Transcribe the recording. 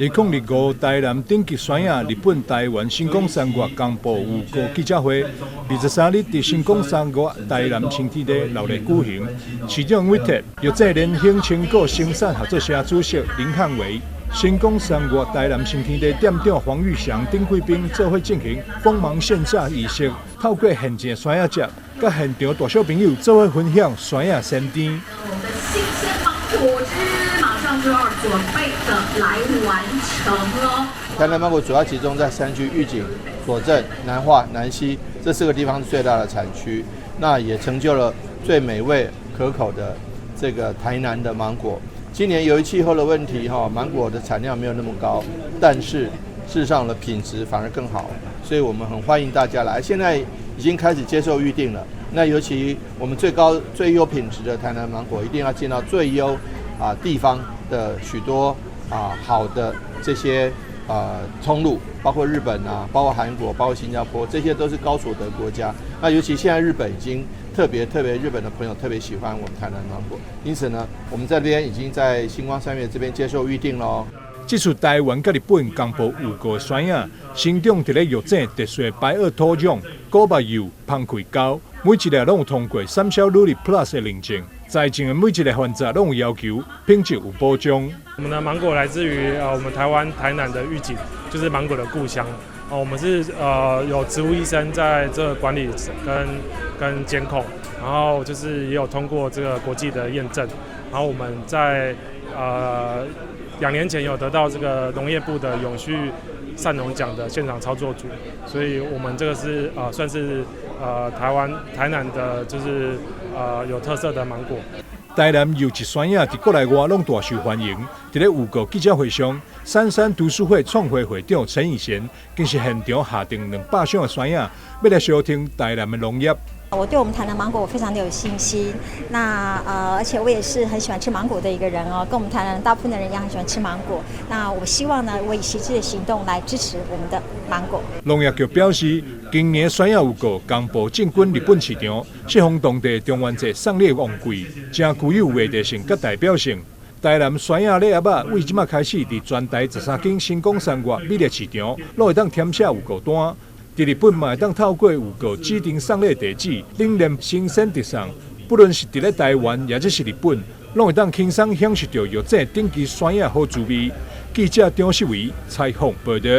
2025台南顶级山野日本台湾新光三越公布有个记者会，23日伫新光三越台南新天地热烈举行。市长委托药剂联兴青果生产合作社主席林汉伟、新光三越台南新天地店长黄玉祥等贵宾做伙进行锋芒现榨仪式，透过现前山野节，甲现场大小朋友做伙分享山野鲜甜。我们的新鲜芒果汁马上就要准备的来完成了。台南芒果主要集中在山区玉井、左镇、南化、南溪这4个地方是最大的产区，那也成就了最美味可口的这个台南的芒果。今年由于气候的问题，芒果的产量没有那么高，但是事实上的品质反而更好，所以我们很欢迎大家来。现在已经开始接受预定了。那尤其我们最优品质的台南芒果，一定要进到最优地方的许多好的这些通路，包括日本包括韩国，包括新加坡，这些都是高所得国家。那尤其现在日本已经特别日本的朋友特别喜欢我们台南芒果，因此呢，我们这边已经在星光三月这边接受预定喽。这次台湾甲日本公布有个山野生长伫咧药剂特殊的白垩土壤、古巴油、芳葵膏，每一个拢有通过3小努力 Plus 的认证。在种的每一个患者拢有要求，品质有保障。我们的芒果来自于我们台南的玉井，就是芒果的故乡。我们是有植物医生在这个管理跟监控，然后就是也有通过这个国际的验证。然后我们在2年前有得到这个农业部的永续善农奖的现场操作组，所以我们这个是算是台南的就是有特色的芒果。台南有一山野伫国内外拢大受欢迎。伫咧有个记者会上，三山读书会创会会长陈以贤更是现场下定200箱的山野，要来收听台南的农业。我对我们台南芒果我非常的有信心。那而且我也是很喜欢吃芒果的一个人哦，跟我们台南大部分的人一样很喜欢吃芒果。那我希望呢，我以实际的行动来支持我们的芒果。农业局表示，今年山野有个公布进军日本市场，适逢当地中元节送礼旺季，真具有话题性甲代表性。台南山野礼盒仔为即马开始伫全台13间新光三越美丽市场，拢会当填写有个单。伫日本嘛会当透过有个指定送礼地址，领验新鲜直送。不论是伫咧台湾，也或是日本，拢会当轻松享受到药剂顶级山野好滋味。记者张世维采访报道。